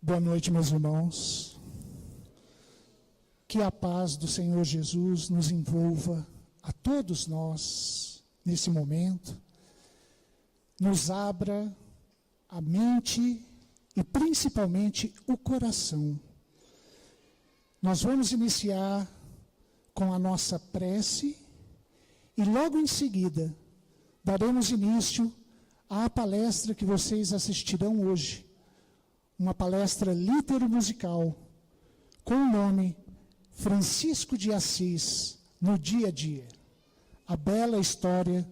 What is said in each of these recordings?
Boa noite, meus irmãos. Que a paz do Senhor Jesus nos envolva a todos nós nesse momento, nos abra a mente e principalmente o coração. Nós vamos iniciar com a nossa prece e logo em seguida daremos início à palestra que vocês assistirão hoje. Uma palestra litero-musical com o nome Francisco de Assis no Dia a Dia. A bela história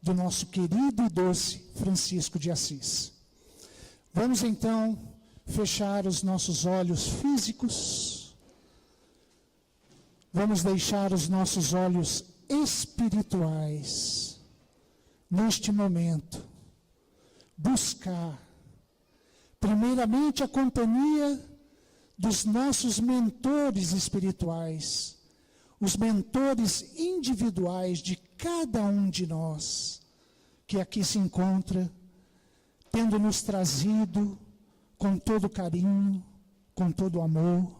do nosso querido e doce Francisco de Assis. Vamos então fechar os nossos olhos físicos. Vamos deixar os nossos olhos espirituais, neste momento, buscar primeiramente a companhia dos nossos mentores espirituais, os mentores individuais de cada um de nós, que aqui se encontra, tendo nos trazido com todo carinho, com todo amor.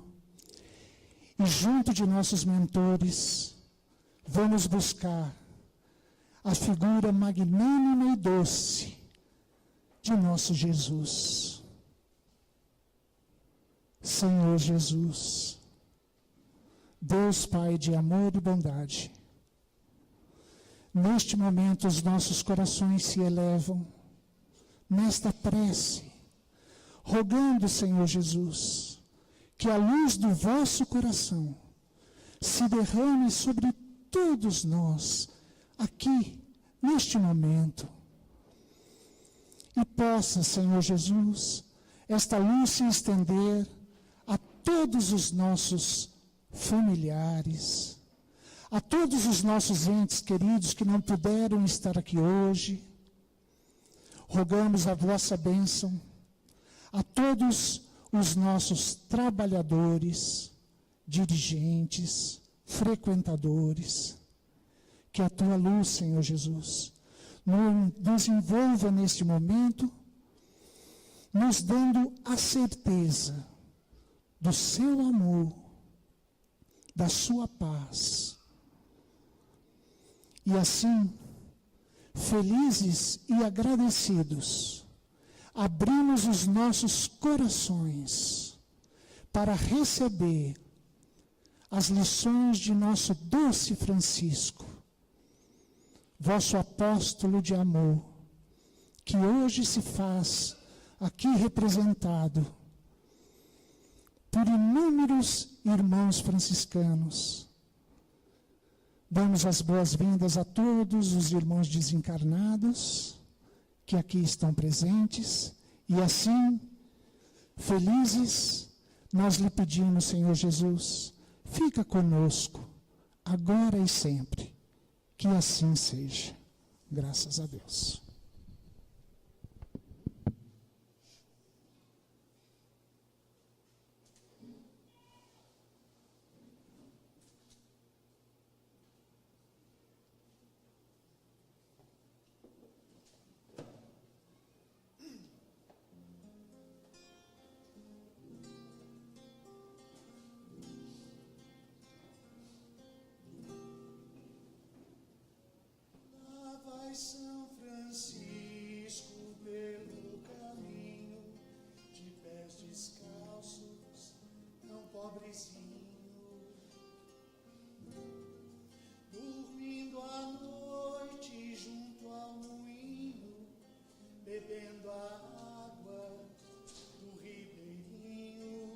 E junto de nossos mentores, vamos buscar a figura magnânima e doce de nosso Jesus. Senhor Jesus, Deus Pai de amor e bondade, neste momento os nossos corações se elevam nesta prece, rogando, Senhor Jesus, que a luz do vosso coração se derrame sobre todos nós, aqui, neste momento, e possa, Senhor Jesus, esta luz se estender a todos os nossos familiares, a todos os nossos entes queridos que não puderam estar aqui hoje. Rogamos a vossa bênção a todos os nossos trabalhadores, dirigentes, frequentadores. Que a tua luz, Senhor Jesus, nos envolva neste momento, nos dando a certeza do seu amor, da sua paz. E assim, felizes e agradecidos, abrimos os nossos corações para receber as lições de nosso doce Francisco, vosso apóstolo de amor, que hoje se faz aqui representado por inúmeros irmãos franciscanos. Damos as boas-vindas a todos os irmãos desencarnados que aqui estão presentes, e assim, felizes, nós lhe pedimos, Senhor Jesus, fica conosco, agora e sempre, que assim seja. Graças a Deus. São Francisco pelo caminho, de pés descalços, tão pobrezinho, dormindo à noite junto ao moinho, bebendo a água do ribeirinho.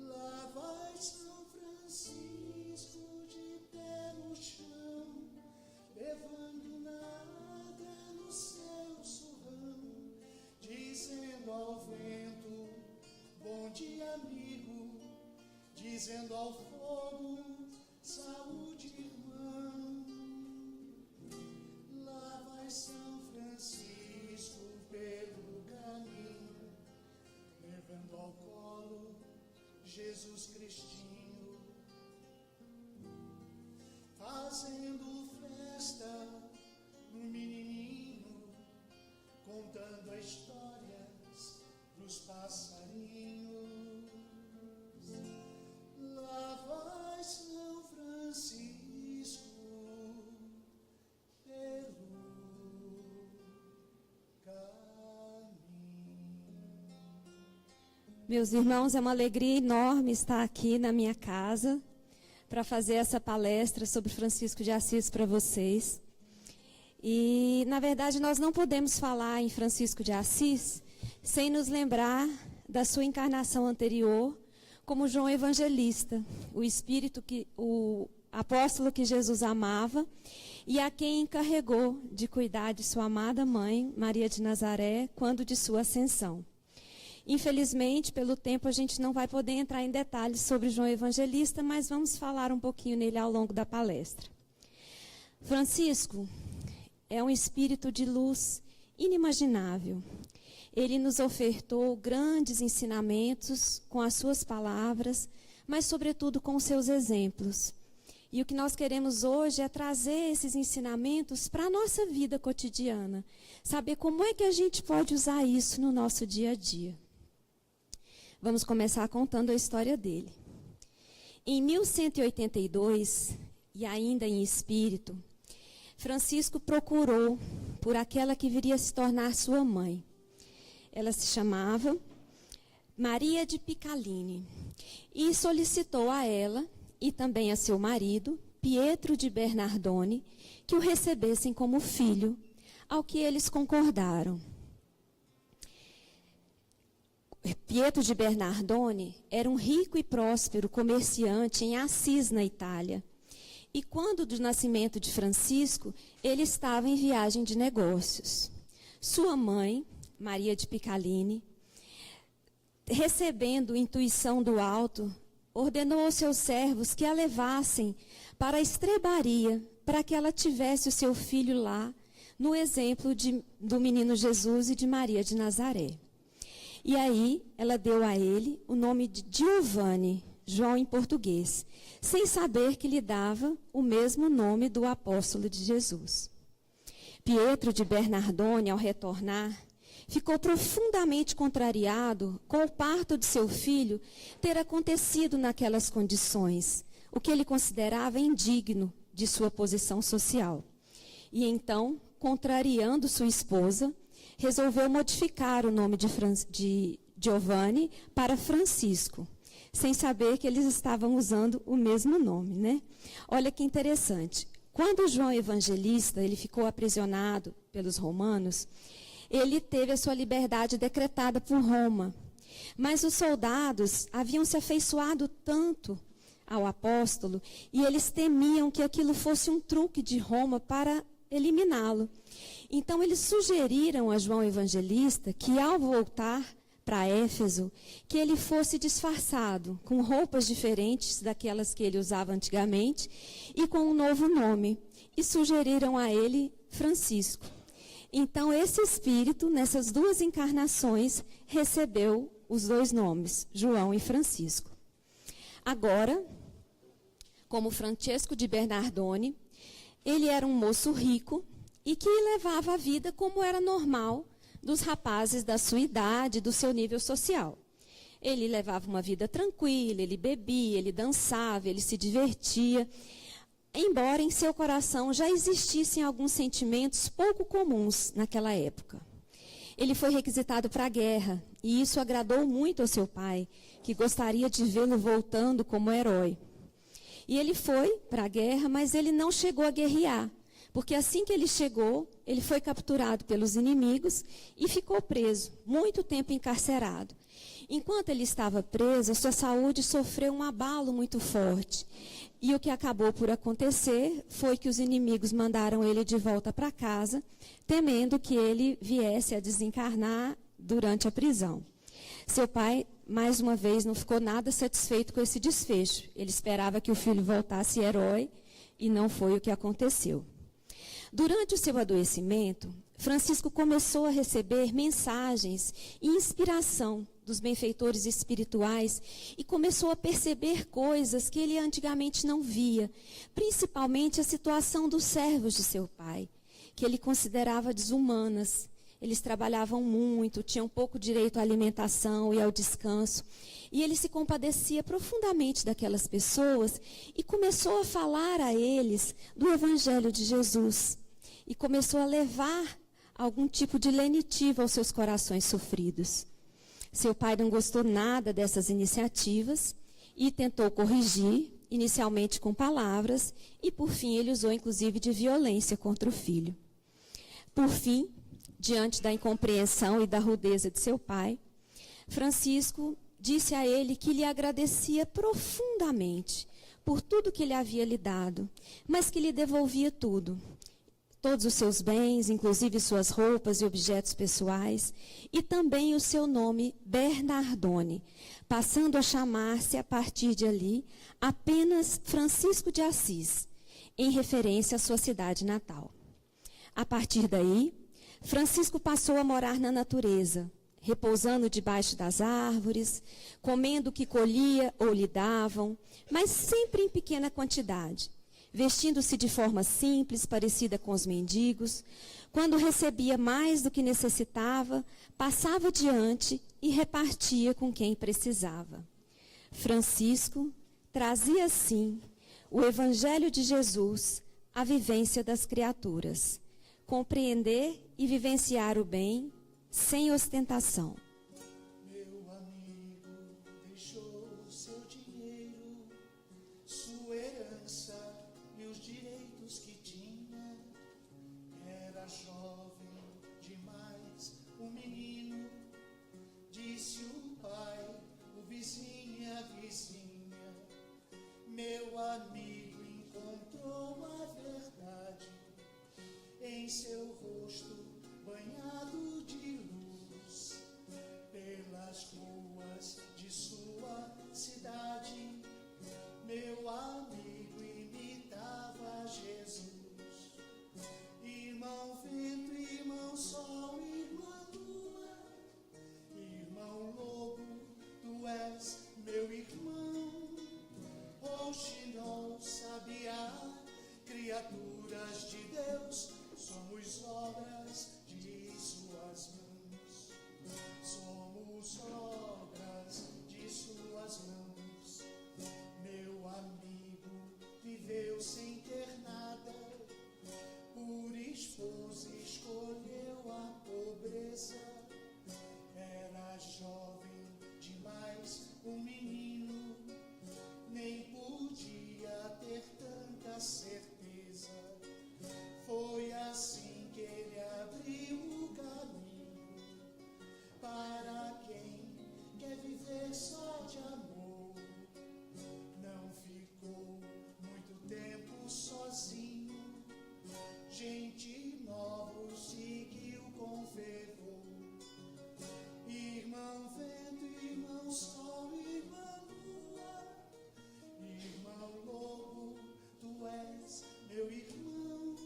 Lá vai São Francisco de pé no chão, levando nada no seu surrão, dizendo ao vento, bom dia amigo, dizendo ao fogo, saúde irmão. Lá vai São Francisco pelo caminho, levando ao colo Jesus Cristinho, fazendo festa no menininho, contando histórias pro dos passarinhos. Lá vai São Francisco pelo caminho. Meus irmãos, é uma alegria enorme estar aqui na minha casa para fazer essa palestra sobre Francisco de Assis para vocês. E, na verdade, nós não podemos falar em Francisco de Assis sem nos lembrar da sua encarnação anterior como João Evangelista, o apóstolo que Jesus amava e a quem encarregou de cuidar de sua amada mãe, Maria de Nazaré, quando de sua ascensão. Infelizmente, pelo tempo, a gente não vai poder entrar em detalhes sobre João Evangelista, mas vamos falar um pouquinho nele ao longo da palestra. Francisco é um espírito de luz inimaginável. Ele nos ofertou grandes ensinamentos com as suas palavras, mas, sobretudo, com os seus exemplos. E o que nós queremos hoje é trazer esses ensinamentos para a nossa vida cotidiana, saber como é que a gente pode usar isso no nosso dia a dia. Vamos começar contando a história dele. Em 1182, e ainda em espírito, Francisco procurou por aquela que viria a se tornar sua mãe. Ela se chamava Maria de Piccaline e solicitou a ela e também a seu marido, Pietro de Bernardone, que o recebessem como filho, ao que eles concordaram. Pietro de Bernardone era um rico e próspero comerciante em Assis, na Itália. E quando do nascimento de Francisco, ele estava em viagem de negócios. Sua mãe, Maria de Piccaline, recebendo intuição do alto, ordenou aos seus servos que a levassem para a estrebaria, para que ela tivesse o seu filho lá, no exemplo do menino Jesus e de Maria de Nazaré. E aí, ela deu a ele o nome de Giovanni, João em português, sem saber que lhe dava o mesmo nome do apóstolo de Jesus. Pietro de Bernardone, ao retornar, ficou profundamente contrariado com o parto de seu filho ter acontecido naquelas condições, o que ele considerava indigno de sua posição social. E então, contrariando sua esposa, resolveu modificar o nome de Giovanni para Francisco, sem saber que eles estavam usando o mesmo nome, né? Olha que interessante. Quando João Evangelista ele ficou aprisionado pelos romanos, ele teve a sua liberdade decretada por Roma. Mas os soldados haviam se afeiçoado tanto ao apóstolo e eles temiam que aquilo fosse um truque de Roma para eliminá-lo. Então, eles sugeriram a João Evangelista que, ao voltar para Éfeso, que ele fosse disfarçado, com roupas diferentes daquelas que ele usava antigamente, e com um novo nome. E sugeriram a ele Francisco. Então, esse espírito, nessas duas encarnações, recebeu os dois nomes, João e Francisco. Agora, como Francesco de Bernardone, ele era um moço rico, e que levava a vida como era normal dos rapazes da sua idade, do seu nível social. Ele levava uma vida tranquila, ele bebia, ele dançava, ele se divertia, embora em seu coração já existissem alguns sentimentos pouco comuns naquela época. Ele foi requisitado para a guerra, e isso agradou muito ao seu pai, que gostaria de vê-lo voltando como herói. E ele foi para a guerra, mas ele não chegou a guerrear, porque assim que ele chegou, ele foi capturado pelos inimigos e ficou preso, muito tempo encarcerado. Enquanto ele estava preso, a sua saúde sofreu um abalo muito forte. E o que acabou por acontecer foi que os inimigos mandaram ele de volta para casa, temendo que ele viesse a desencarnar durante a prisão. Seu pai, mais uma vez, não ficou nada satisfeito com esse desfecho. Ele esperava que o filho voltasse herói e não foi o que aconteceu. Durante o seu adoecimento, Francisco começou a receber mensagens e inspiração dos benfeitores espirituais e começou a perceber coisas que ele antigamente não via, principalmente a situação dos servos de seu pai, que ele considerava desumanas, Eles trabalhavam muito, tinham pouco direito à alimentação e ao descanso. E ele se compadecia profundamente daquelas pessoas e começou a falar a eles do Evangelho de Jesus. E começou a levar algum tipo de lenitivo aos seus corações sofridos. Seu pai não gostou nada dessas iniciativas e tentou corrigir, inicialmente com palavras, e por fim ele usou inclusive de violência contra o filho. Por fim, diante da incompreensão e da rudeza de seu pai, Francisco disse a ele que lhe agradecia profundamente por tudo que ele havia lhe dado, mas que lhe devolvia tudo. Todos os seus bens, inclusive suas roupas e objetos pessoais, e também o seu nome Bernardone, passando a chamar-se, a partir de ali, apenas Francisco de Assis, em referência à sua cidade natal. A partir daí, Francisco passou a morar na natureza, repousando debaixo das árvores, comendo o que colhia ou lhe davam, mas sempre em pequena quantidade, vestindo-se de forma simples, parecida com os mendigos. Quando recebia mais do que necessitava, passava adiante e repartia com quem precisava. Francisco trazia, assim, o Evangelho de Jesus à vivência das criaturas, compreender e vivenciar o bem sem ostentação. Meu amigo deixou seu dinheiro, sua herança e os direitos que tinha. Era jovem demais, o menino, disse o pai, o vizinho e a vizinha. Meu amigo encontrou a verdade em seu rosto banhado de luz, pelas ruas de sua cidade. Meu amigo imitava Jesus. Irmão vento, irmão sol, irmã lua, irmão lobo, tu és meu irmão. Oxinol, sabiá, criaturas de Deus, somos obras de suas mãos. Somos obras de suas mãos. Meu amigo viveu sem ter nada, por esposa escolheu a pobreza. Era jovem demais, o menino, nem podia ter tanta certeza. Foi assim que ele abriu o caminho para quem quer viver só de amor. Não ficou muito tempo sozinho, gente nova o seguiu com fervor. Irmão vento, irmão sol, irmã lua, irmão lobo, tu és meu irmão.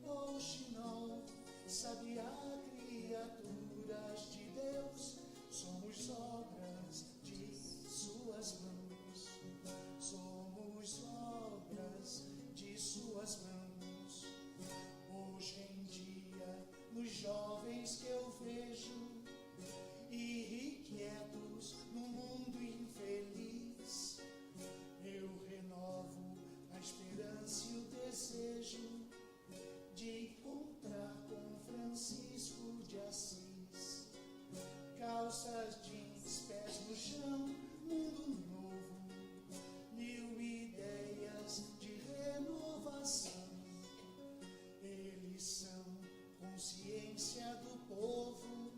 Oxinol, sabiá, criaturas de Deus, somos obras de suas mãos. Somos obras de suas mãos. Hoje em dia, nos jovens que eu vejo, irrequietos no mundo infeliz, eu renovo a esperança e o desejo de encontrar com Francisco de Assis. Calças jeans, pés no chão, mundo novo, mil ideias de renovação. Eles são consciência do povo,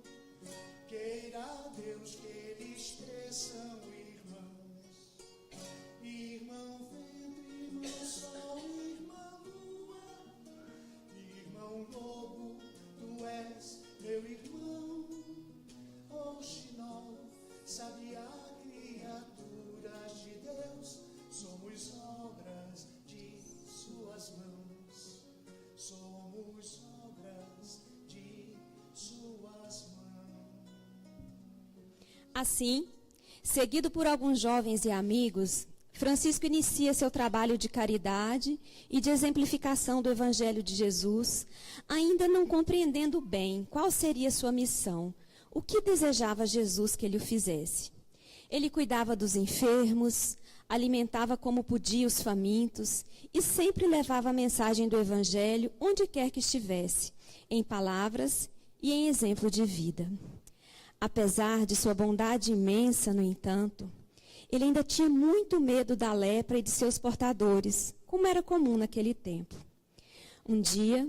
queira Deus que eles cresçam, irmãos. Irmão vento, irmão sol, irmã lua, irmão lobo, tu és meu irmão. Oxinol, sabiá, criaturas de Deus, somos obras de suas mãos. Somos obras de suas mãos. Assim, seguido por alguns jovens e amigos, Francisco inicia seu trabalho de caridade e de exemplificação do Evangelho de Jesus, ainda não compreendendo bem qual seria sua missão, o que desejava Jesus que ele o fizesse. Ele cuidava dos enfermos, alimentava como podia os famintos e sempre levava a mensagem do Evangelho onde quer que estivesse, em palavras e em exemplo de vida. Apesar de sua bondade imensa, no entanto, ele ainda tinha muito medo da lepra e de seus portadores, como era comum naquele tempo. Um dia,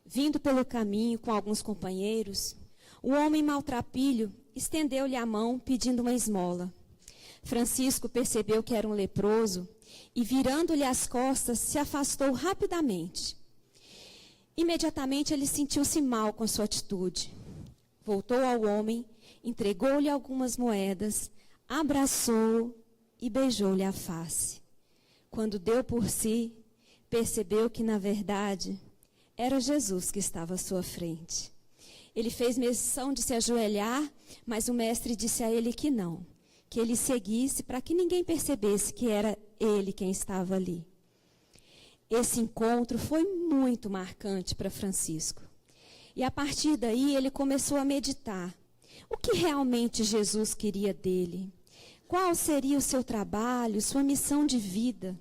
vindo pelo caminho com alguns companheiros, o homem maltrapilho estendeu-lhe a mão pedindo uma esmola. Francisco percebeu que era um leproso e, virando-lhe as costas, se afastou rapidamente. Imediatamente ele sentiu-se mal com sua atitude. Voltou ao homem, entregou-lhe algumas moedas, abraçou-o e beijou-lhe a face. Quando deu por si, percebeu que, na verdade, era Jesus que estava à sua frente. Ele fez menção de se ajoelhar, mas o mestre disse a ele que não, que ele seguisse para que ninguém percebesse que era ele quem estava ali. Esse encontro foi muito marcante para Francisco. E a partir daí ele começou a meditar. O que realmente Jesus queria dele? Qual seria o seu trabalho, sua missão de vida?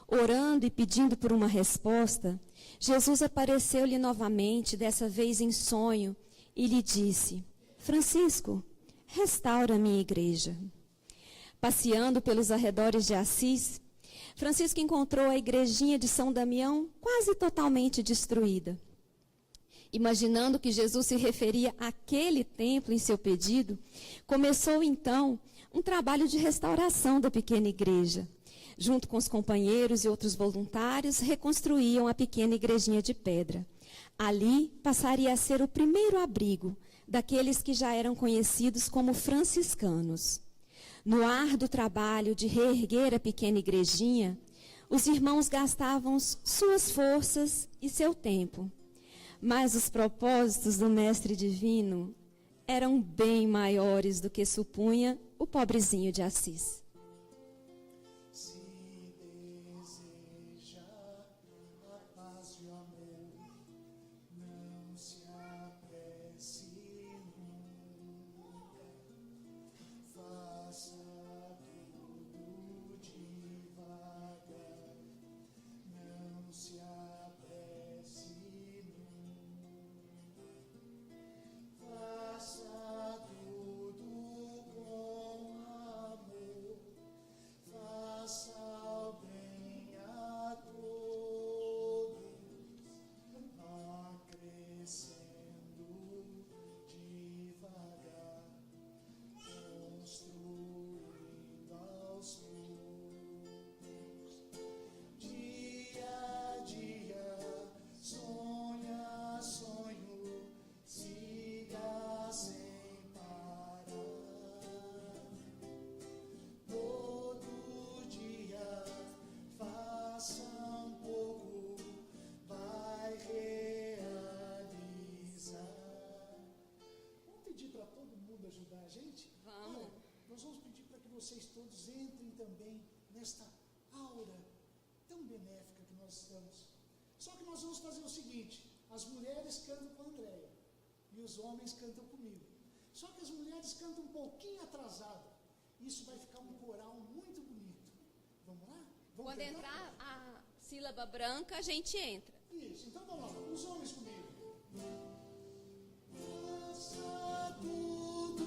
Orando e pedindo por uma resposta, Jesus apareceu-lhe novamente, dessa vez em sonho, e lhe disse: Francisco, restaura a minha igreja. Passeando pelos arredores de Assis, Francisco encontrou a igrejinha de São Damião quase totalmente destruída. Imaginando que Jesus se referia àquele templo em seu pedido, começou então um trabalho de restauração da pequena igreja. Junto com os companheiros e outros voluntários, reconstruíam a pequena igrejinha de pedra. Ali passaria a ser o primeiro abrigo daqueles que já eram conhecidos como franciscanos. No árduo trabalho de reerguer a pequena igrejinha, os irmãos gastavam suas forças e seu tempo. Mas os propósitos do Mestre Divino eram bem maiores do que supunha o pobrezinho de Assis. Se deseja a paz e o amor, não se apresse nunca, faça tudo devagar, não se apresse nunca, faça tudo com amor, faça o bem a todos, acrescendo devagar, construindo aos poucos, dia a dia, sonha a sonho, siga sem parar. Todo dia faça um pouco, vai realizar. Vamos pedir para todo mundo ajudar a gente? Vamos. Olha, nós vamos pedir para que vocês todos entrem também nesta aura tão benéfica que nós estamos. Só que nós vamos fazer o seguinte: as mulheres cantam com a Andréia e os homens cantam comigo. Só que as mulheres cantam um pouquinho atrasado. Isso vai ficar um coral muito bonito. Vamos lá? Vamos Quando tentar? entrar a sílaba branca, a gente entra. Isso, então vamos lá. Os homens comigo. Faça tudo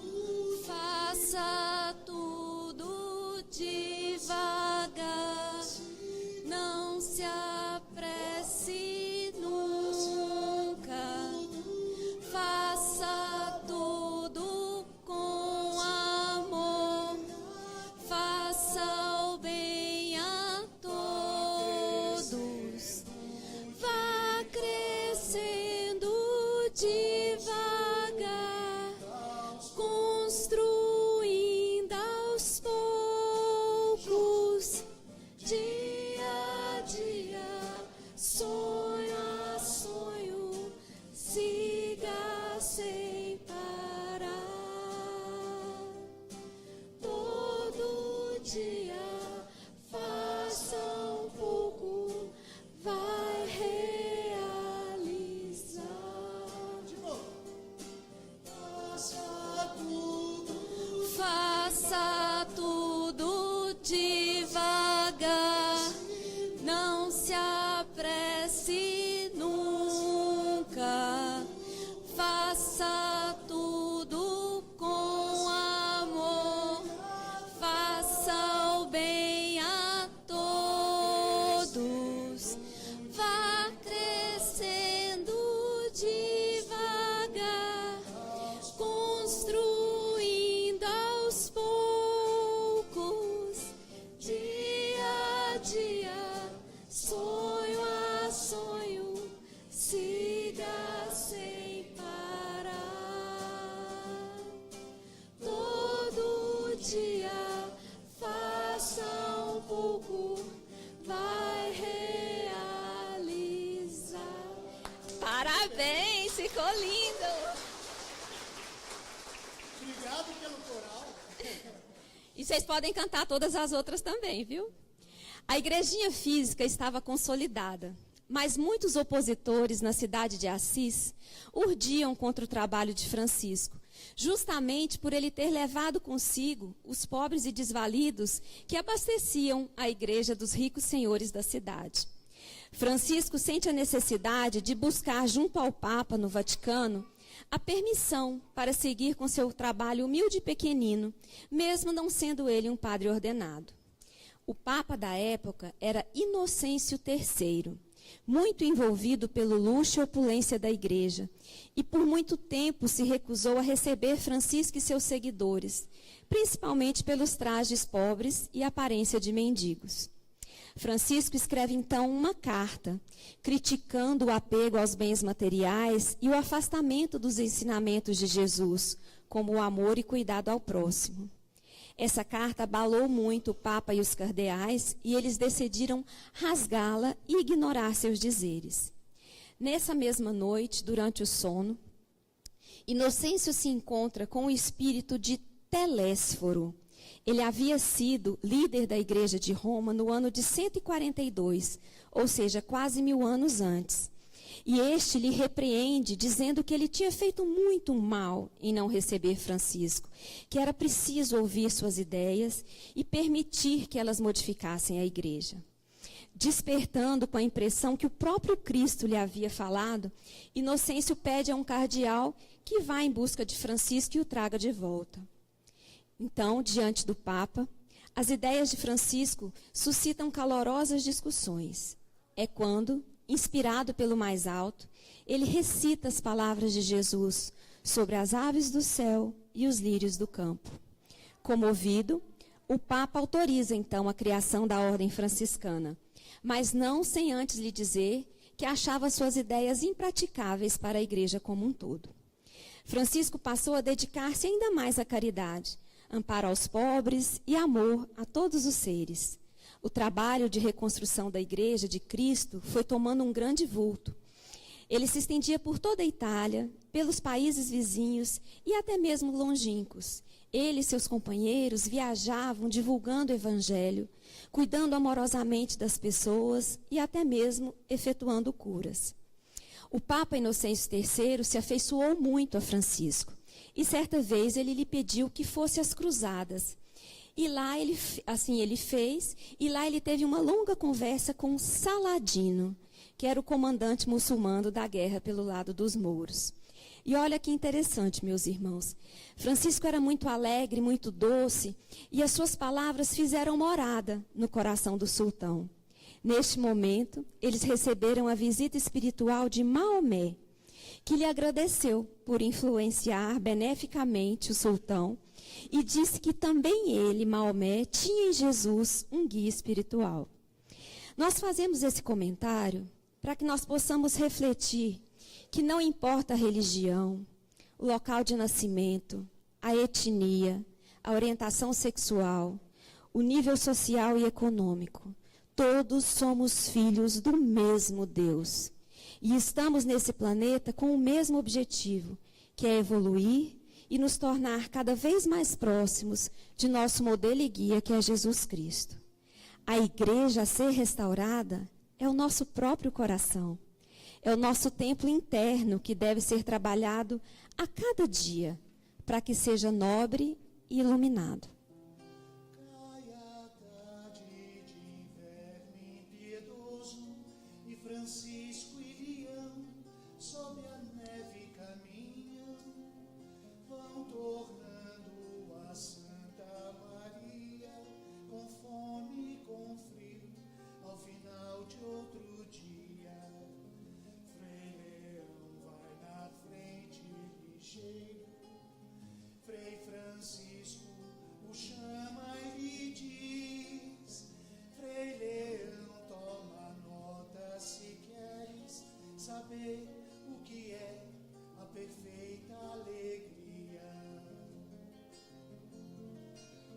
Faça tudo devagar, não se apresse nunca. Faça tudo com amor, faça o bem a todos. Vá crescendo Parabéns, ficou lindo. Obrigado pelo coral. E vocês podem cantar todas as outras também, viu? A igrejinha física estava consolidada, mas muitos opositores na cidade de Assis urdiam contra o trabalho de Francisco, justamente por ele ter levado consigo os pobres e desvalidos que abasteciam a igreja dos ricos senhores da cidade. Francisco sente a necessidade de buscar junto ao Papa no Vaticano a permissão para seguir com seu trabalho humilde e pequenino, mesmo não sendo ele um padre ordenado. O Papa da época era Inocêncio III, muito envolvido pelo luxo e opulência da igreja, e por muito tempo se recusou a receber Francisco e seus seguidores, principalmente pelos trajes pobres e aparência de mendigos. Francisco escreve então uma carta, criticando o apego aos bens materiais e o afastamento dos ensinamentos de Jesus, como o amor e cuidado ao próximo. Essa carta abalou muito o Papa e os cardeais, e eles decidiram rasgá-la e ignorar seus dizeres. Nessa mesma noite, durante o sono, Inocêncio se encontra com o espírito de Telésforo. Ele havia sido líder da igreja de Roma no ano de 142, ou seja, quase 1000 anos antes. E este lhe repreende, dizendo que ele tinha feito muito mal em não receber Francisco, que era preciso ouvir suas ideias e permitir que elas modificassem a igreja. Despertando com a impressão que o próprio Cristo lhe havia falado, Inocêncio pede a um cardeal que vá em busca de Francisco e o traga de volta. Então, diante do Papa, as ideias de Francisco suscitam calorosas discussões. É quando, inspirado pelo mais alto, ele recita as palavras de Jesus sobre as aves do céu e os lírios do campo. Comovido, o Papa autoriza então a criação da ordem franciscana, mas não sem antes lhe dizer que achava suas ideias impraticáveis para a igreja como um todo. Francisco passou a dedicar-se ainda mais à caridade, amparo aos pobres e amor a todos os seres. O trabalho de reconstrução da Igreja de Cristo foi tomando um grande vulto. Ele se estendia por toda a Itália, pelos países vizinhos e até mesmo longínquos. Ele e seus companheiros viajavam divulgando o Evangelho, cuidando amorosamente das pessoas e até mesmo efetuando curas. O Papa Inocêncio III se afeiçoou muito a Francisco. E certa vez ele lhe pediu que fosse às cruzadas. E lá ele fez, e lá ele teve uma longa conversa com Saladino, que era o comandante muçulmano da guerra pelo lado dos mouros. E olha que interessante, meus irmãos. Francisco era muito alegre, muito doce, e as suas palavras fizeram morada no coração do sultão. Neste momento, eles receberam a visita espiritual de Maomé, que lhe agradeceu por influenciar beneficamente o sultão e disse que também ele, Maomé, tinha em Jesus um guia espiritual. Nós fazemos esse comentário para que nós possamos refletir que não importa a religião, o local de nascimento, a etnia, a orientação sexual, o nível social e econômico, todos somos filhos do mesmo Deus. E estamos nesse planeta com o mesmo objetivo, que é evoluir e nos tornar cada vez mais próximos de nosso modelo e guia, que é Jesus Cristo. A igreja a ser restaurada é o nosso próprio coração. É o nosso templo interno que deve ser trabalhado a cada dia, para que seja nobre e iluminado. Francisco e Leão, sob a neve caminham, vão tornando a Santa Maria, com fome e com frio, ao final de outro dia. Frei Leão vai na frente ligeiro, Frei Francisco o chama e lhe diz: Frei Leão, toma nota se queres saber o que é a perfeita alegria.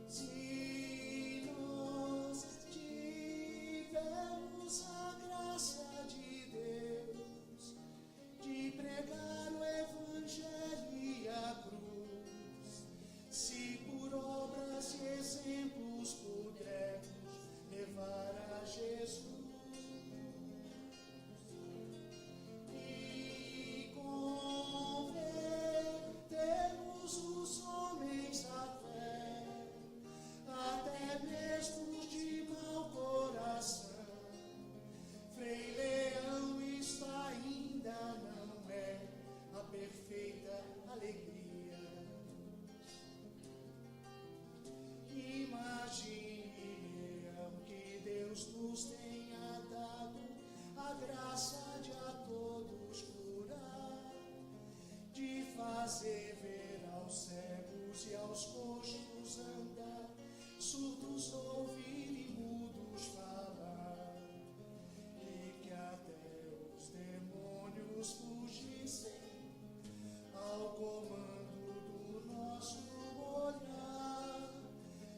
Se nós tivermos a graça de Deus de fazer ver aos cegos e aos coxos andar, surdos ouvir e mudos falar, e que até os demônios fugissem ao comando do nosso olhar,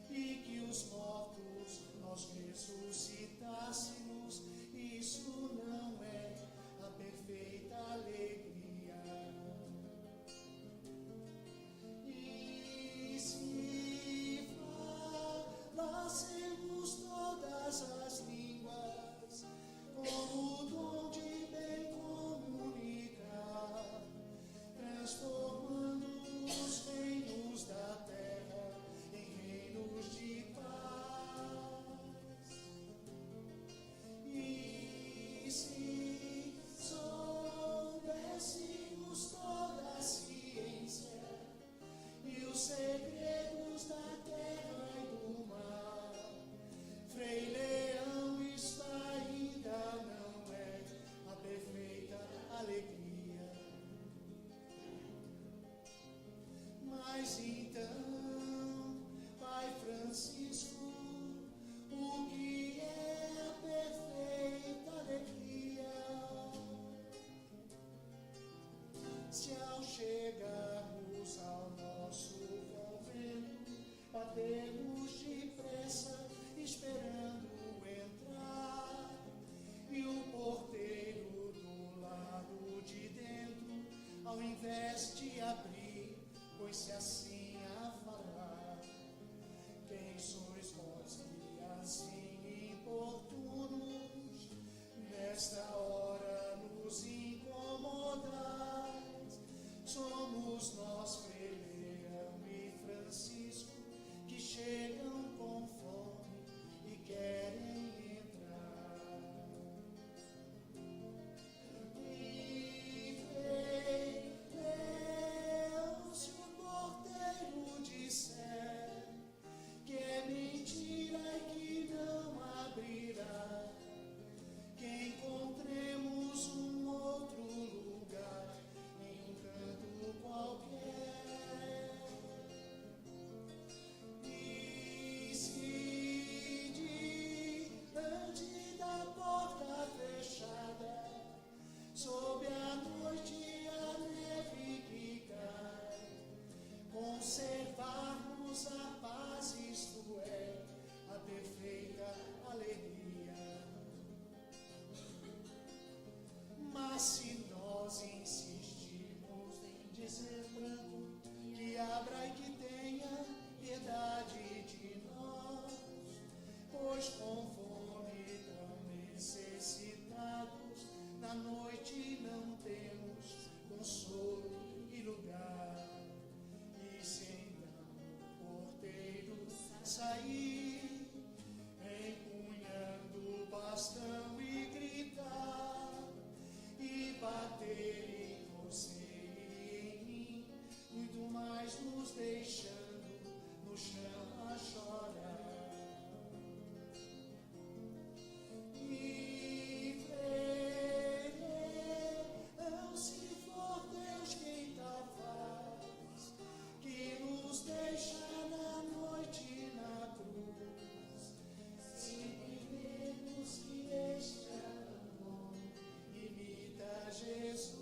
e que os mortos nós ressuscitássemos. Isso não é a perfeita alegria. E se falássemos todas as línguas, com o dom de bem comunicar, transformando os reinos da terra em reinos de paz. E se soubéssemos toda a ciência e os segredos da terra e do mar, Frei Leão, isto ainda não é a perfeita alegria. Mas então, Pai Francisco, o que é a perfeita alegria? Se ao chegarmos ao nosso convento, batermos depressa, esperando entrar, e o porteiro do lado de dentro, ao invés de abrir, pôs-se assim a falar: quem sois vós que assim importunos, nesta hora nos incomodais? Somos nós, Frei Leão e Francisco, que chegam com fome e querem entrar. E Frei Leão, se o porteiro disser que é mentira e que não abrirá, que encontremos um outro lugar em um canto qualquer. E se diante da porta fechada, sob a noite a neve que cai, conservarmos a paz, isto é a perfeita alegria. Mas se nós insistirmos em dizer branco, que abra e que tenha piedade de nós, pois com fome tão necessitados, na noite não temos consolo e lugar. E se então o porteiro sair, empunhando o bastão e gritar, e bater em você e em mim, muito mais nos deixando no chão a chorar. E Frei Leão, se for Deus quem tal faz, que nos deixa na noite e na cruz, simplesmente que este amor imita Jesus.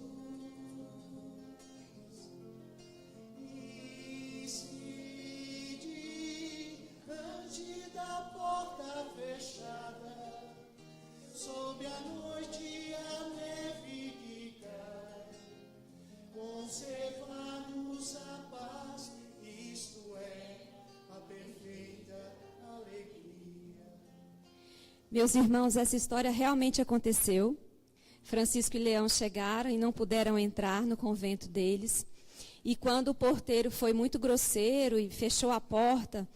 E se diante da porta fechada, sob a noite a neve que cai, conservar-nos a paz, isto é a perfeita alegria. Meus irmãos, essa história realmente aconteceu. Francisco e Leão chegaram e não puderam entrar no convento deles. E quando o porteiro foi muito grosseiro e fechou a porta,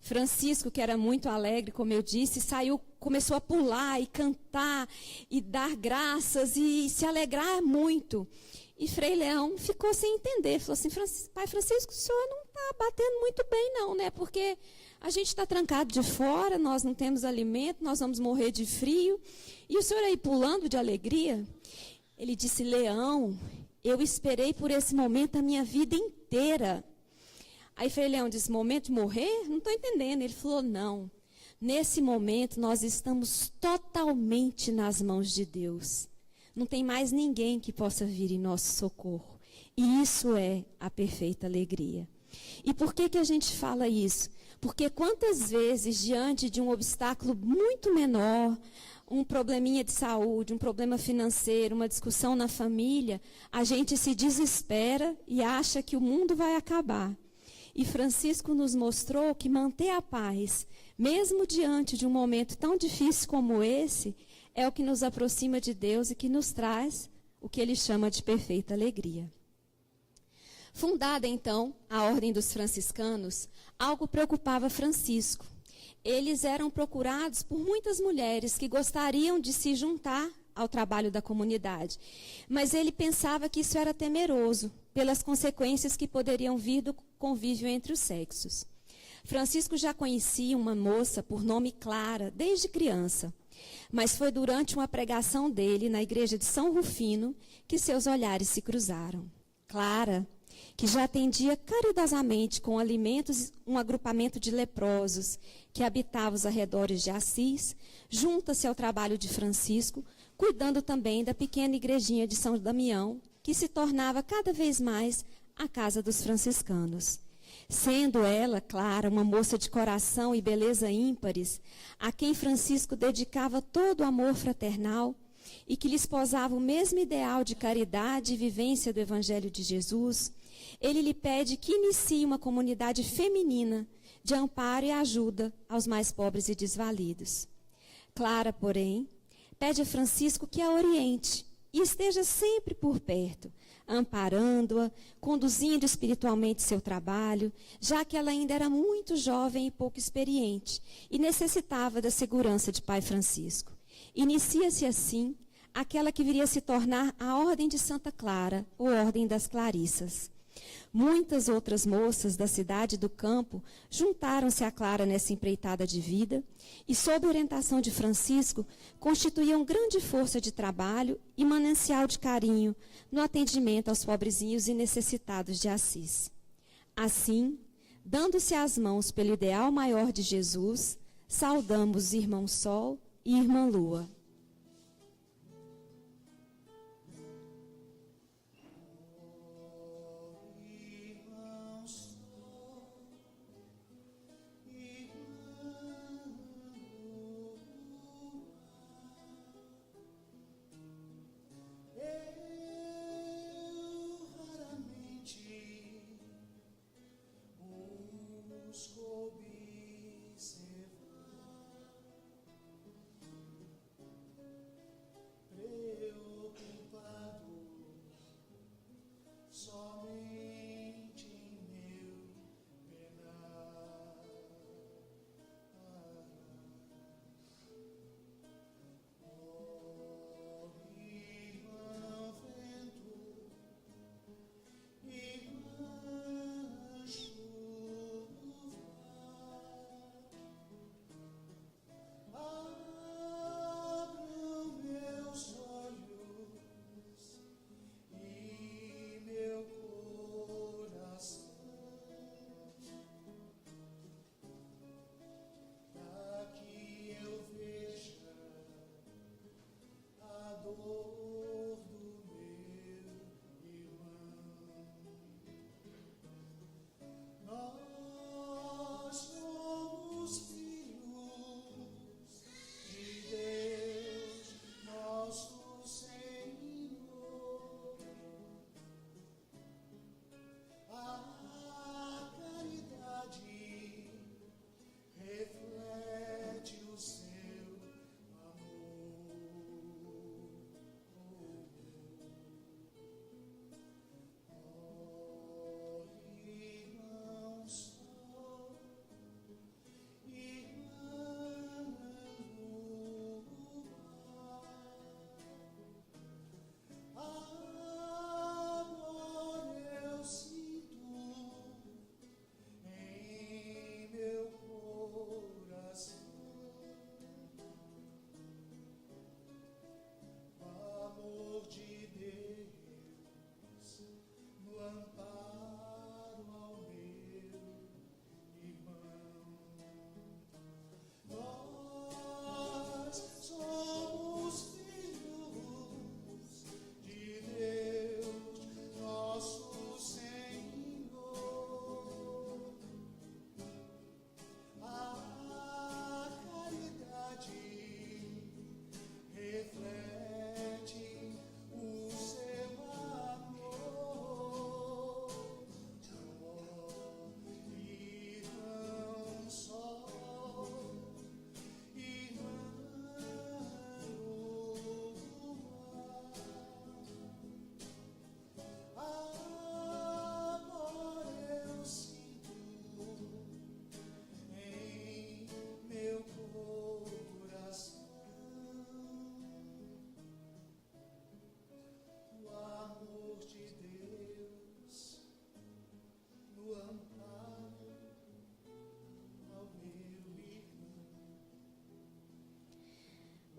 Francisco, que era muito alegre, como eu disse, saiu, começou a pular e cantar e dar graças e se alegrar muito. E Frei Leão ficou sem entender, falou assim: Pai Francisco, o senhor não está batendo muito bem não, né? Porque a gente está trancado de fora, nós não temos alimento, nós vamos morrer de frio. E o senhor aí pulando de alegria? Ele disse: Leão, Eu esperei por esse momento a minha vida inteira. Aí Frei Leão disse, momento de morrer? Não estou entendendo. Ele falou, não. Nesse momento, nós estamos totalmente nas mãos de Deus. Não tem mais ninguém que possa vir em nosso socorro. E isso é a perfeita alegria. E por que a gente fala isso? Porque quantas vezes, diante de um obstáculo muito menor, um probleminha de saúde, um problema financeiro, uma discussão na família, a gente se desespera e acha que o mundo vai acabar. E Francisco nos mostrou que manter a paz, mesmo diante de um momento tão difícil como esse, é o que nos aproxima de Deus e que nos traz o que ele chama de perfeita alegria. Fundada, então, a Ordem dos Franciscanos, algo preocupava Francisco. Eles eram procurados por muitas mulheres que gostariam de se juntar ao trabalho da comunidade, mas ele pensava que isso era temeroso, pelas consequências que poderiam vir do convívio entre os sexos. Francisco já conhecia uma moça por nome Clara desde criança, mas foi durante uma pregação dele na igreja de São Rufino que seus olhares se cruzaram. Clara, que já atendia caridosamente com alimentos um agrupamento de leprosos que habitava os arredores de Assis, junta-se ao trabalho de Francisco, cuidando também da pequena igrejinha de São Damião, que se tornava cada vez mais a casa dos franciscanos. Sendo ela, Clara, uma moça de coração e beleza ímpares, a quem Francisco dedicava todo o amor fraternal e que lhe esposava o mesmo ideal de caridade e vivência do Evangelho de Jesus, ele lhe pede que inicie uma comunidade feminina de amparo e ajuda aos mais pobres e desvalidos. Clara, porém, pede a Francisco que a oriente e esteja sempre por perto, amparando-a, conduzindo espiritualmente seu trabalho, já que ela ainda era muito jovem e pouco experiente e necessitava da segurança de Pai Francisco. Inicia-se assim aquela que viria a se tornar a Ordem de Santa Clara, ou Ordem das Clarissas. Muitas outras moças da cidade e do campo juntaram-se a Clara nessa empreitada de vida e, sob orientação de Francisco, constituíam grande força de trabalho e manancial de carinho no atendimento aos pobrezinhos e necessitados de Assis. Assim, dando-se as mãos pelo ideal maior de Jesus, saudamos irmão Sol e irmã Lua.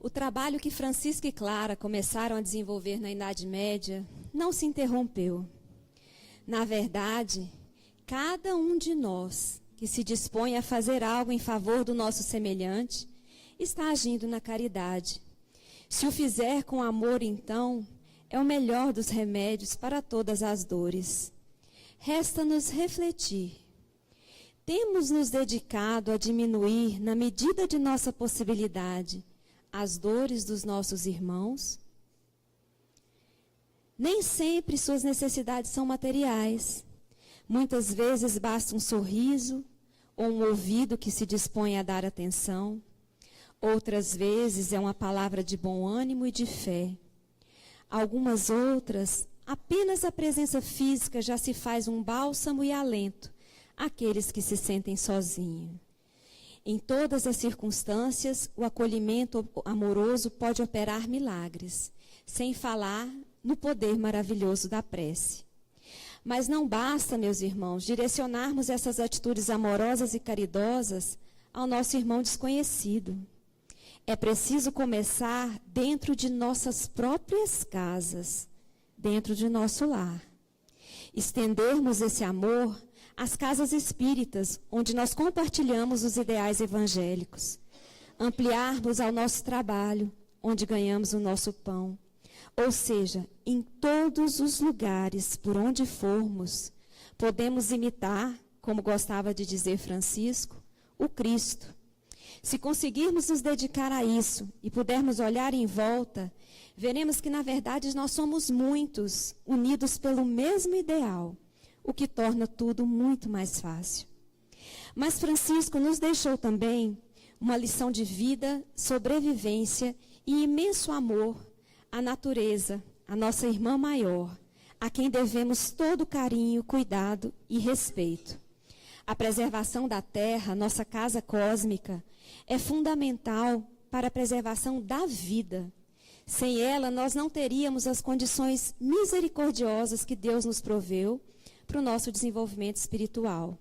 O trabalho que Francisco e Clara começaram a desenvolver na Idade Média não se interrompeu. Na verdade, cada um de nós que se dispõe a fazer algo em favor do nosso semelhante está agindo na caridade. Se o fizer com amor, então, é o melhor dos remédios para todas as dores. Resta-nos refletir. Temos nos dedicado a diminuir, na medida de nossa possibilidade, as dores dos nossos irmãos? Nem sempre suas necessidades são materiais. Muitas vezes basta um sorriso ou um ouvido que se dispõe a dar atenção. Outras vezes é uma palavra de bom ânimo e de fé. Algumas outras, apenas a presença física já se faz um bálsamo e alento àqueles que se sentem sozinhos. Em todas as circunstâncias, o acolhimento amoroso pode operar milagres, sem falar no poder maravilhoso da prece. Mas não basta, meus irmãos, direcionarmos essas atitudes amorosas e caridosas ao nosso irmão desconhecido. É preciso começar dentro de nossas próprias casas, dentro de nosso lar. Estendermos esse amor às casas espíritas, onde nós compartilhamos os ideais evangélicos. Ampliarmos ao nosso trabalho, onde ganhamos o nosso pão. Ou seja, em todos os lugares por onde formos, podemos imitar, como gostava de dizer Francisco, o Cristo. Se conseguirmos nos dedicar a isso e pudermos olhar em volta, veremos que, na verdade, nós somos muitos, unidos pelo mesmo ideal, o que torna tudo muito mais fácil. Mas Francisco nos deixou também uma lição de vida, sobrevivência e imenso amor à natureza, a nossa irmã maior, a quem devemos todo carinho, cuidado e respeito. A preservação da Terra, nossa casa cósmica, é fundamental para a preservação da vida. Sem ela, nós não teríamos as condições misericordiosas que Deus nos proveu para o nosso desenvolvimento espiritual.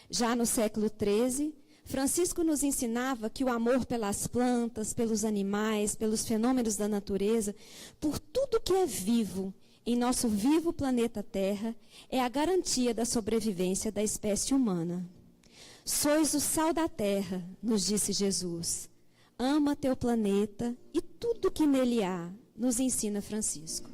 Já no século XIII, Francisco nos ensinava que o amor pelas plantas, pelos animais, pelos fenômenos da natureza, por tudo que é vivo em nosso vivo planeta Terra, é a garantia da sobrevivência da espécie humana. Sois o sal da terra, nos disse Jesus. Ama teu planeta e tudo que nele há, nos ensina Francisco.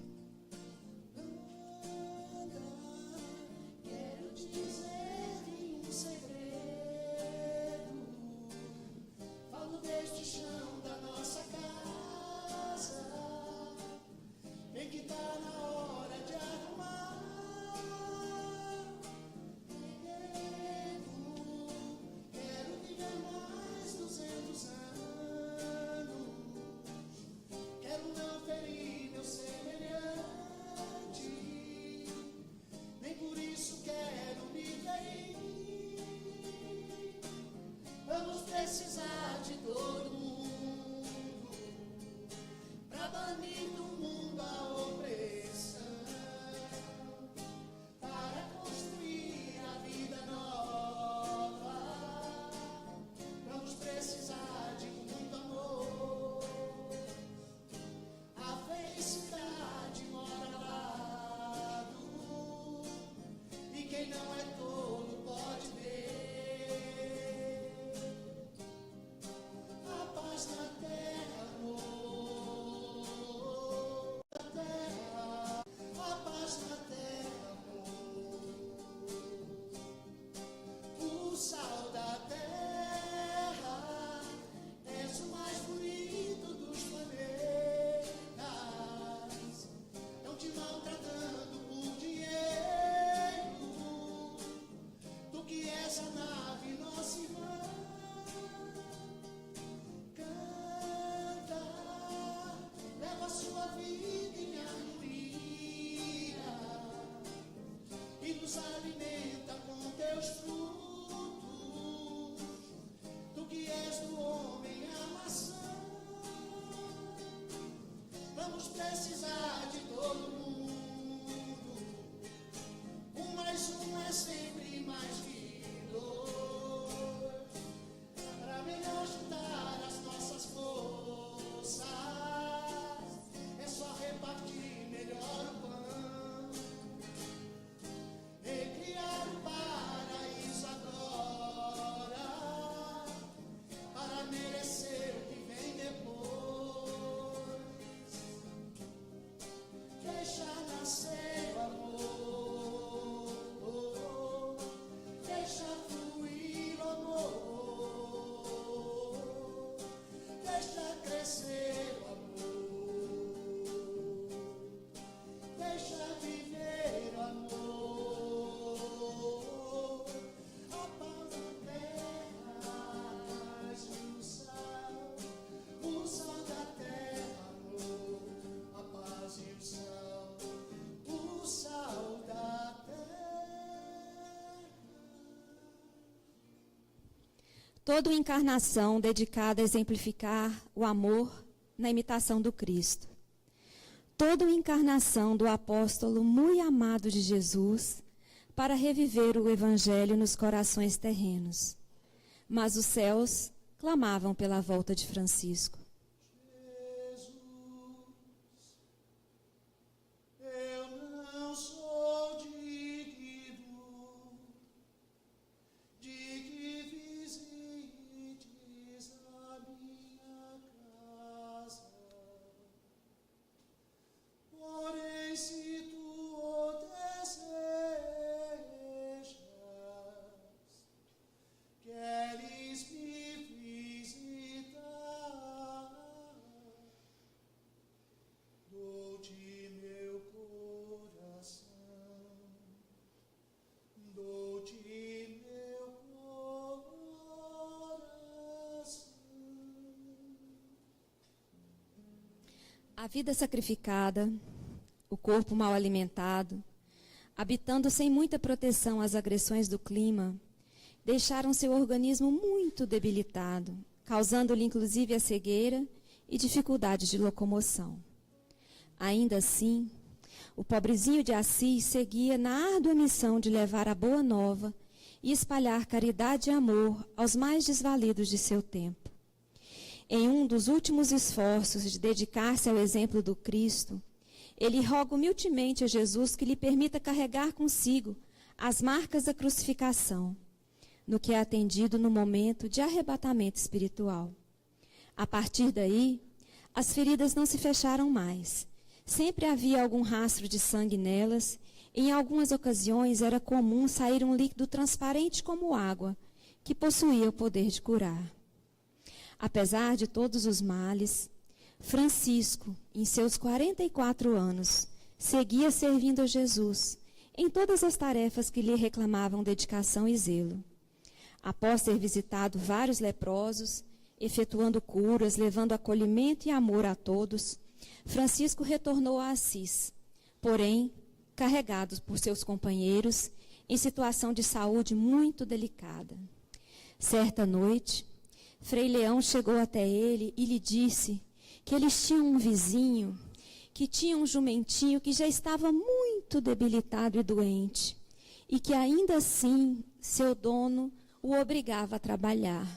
Vamos precisar de todo mundo pra banir do mundo a opressão, para construir a vida nova. Vamos precisar de muito amor. A felicidade mora ao lado e quem não é tolo pode ver. Na terra, amor, na terra, a paz na terra, amor, o sal da terra, és o mais bonito dos planetas, não te maltratando por dinheiro, tu que és a nave, nossa irmã. Sua vida em harmonia e nos alimenta com teus frutos. Tu que és do homem a maçã. Vamos precisar de todo mundo. Um mais um é sempre mais que dois. Para melhor juntar as nossas forças Toda uma encarnação dedicada a exemplificar o amor na imitação do Cristo. Toda uma encarnação do apóstolo muito amado de Jesus para reviver o evangelho nos corações terrenos. Mas os céus clamavam pela volta de Francisco. Eu não sou digno de que visites a minha casa, porém se tu o desejas, queres me visitar, dou-te meu coração, dou-te meu coração. A vida sacrificada, o corpo mal alimentado, habitando sem muita proteção às agressões do clima, deixaram seu organismo muito debilitado, causando-lhe inclusive a cegueira e dificuldade de locomoção. Ainda assim, o pobrezinho de Assis seguia na árdua missão de levar a boa nova e espalhar caridade e amor aos mais desvalidos de seu tempo. Em um dos últimos esforços de dedicar-se ao exemplo do Cristo, ele roga humildemente a Jesus que lhe permita carregar consigo as marcas da crucificação, no que é atendido no momento de arrebatamento espiritual. A partir daí, as feridas não se fecharam mais. Sempre havia algum rastro de sangue nelas, e em algumas ocasiões era comum sair um líquido transparente como água, que possuía o poder de curar. Apesar de todos os males, Francisco, em seus 44 anos, seguia servindo a Jesus em todas as tarefas que lhe reclamavam dedicação e zelo. Após ter visitado vários leprosos, efetuando curas, levando acolhimento e amor a todos, Francisco retornou a Assis, porém, carregado por seus companheiros, em situação de saúde muito delicada. Certa noite, Frei Leão chegou até ele e lhe disse que eles tinham um vizinho que tinha um jumentinho que já estava muito debilitado e doente, e que ainda assim seu dono o obrigava a trabalhar.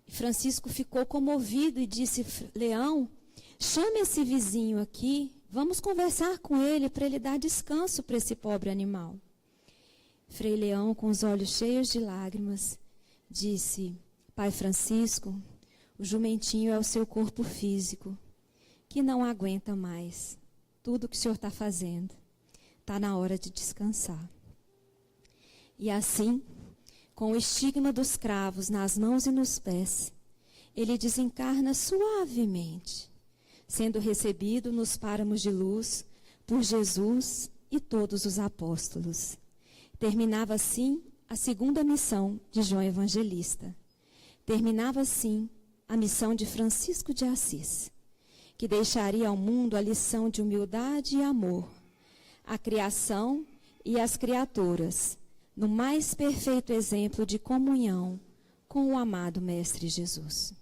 Francisco ficou comovido e disse: Leão, chame esse vizinho aqui, vamos conversar com ele para ele dar descanso para esse pobre animal. Frei Leão, com os olhos cheios de lágrimas, disse: Pai Francisco, o jumentinho é o seu corpo físico, que não aguenta mais tudo que o senhor está fazendo. Está na hora de descansar. E assim, com o estigma dos cravos nas mãos e nos pés, ele desencarna suavemente, sendo recebido nos páramos de luz por Jesus e todos os apóstolos. Terminava assim a segunda missão de João Evangelista. Terminava assim a missão de Francisco de Assis, que deixaria ao mundo a lição de humildade e amor, a criação e as criaturas, no mais perfeito exemplo de comunhão com o amado Mestre Jesus.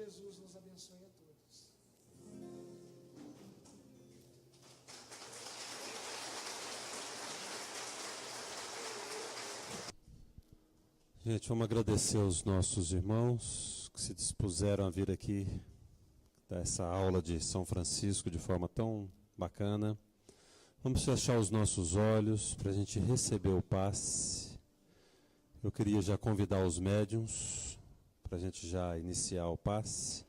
Jesus nos abençoe a todos. Gente, vamos agradecer aos nossos irmãos que se dispuseram a vir aqui dar essa aula de São Francisco de forma tão bacana. Vamos fechar os nossos olhos para a gente receber o passe. Eu queria já convidar os médiuns para a gente já iniciar o passe.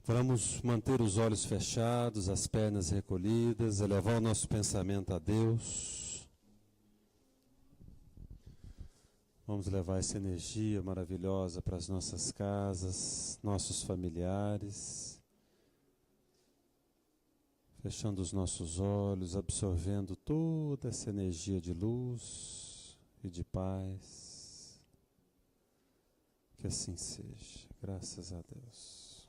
Vamos manter os olhos fechados, as pernas recolhidas, elevar o nosso pensamento a Deus. Vamos levar essa energia maravilhosa para as nossas casas, nossos familiares. Fechando os nossos olhos, absorvendo toda essa energia de luz e de paz. Que assim seja. Graças a Deus.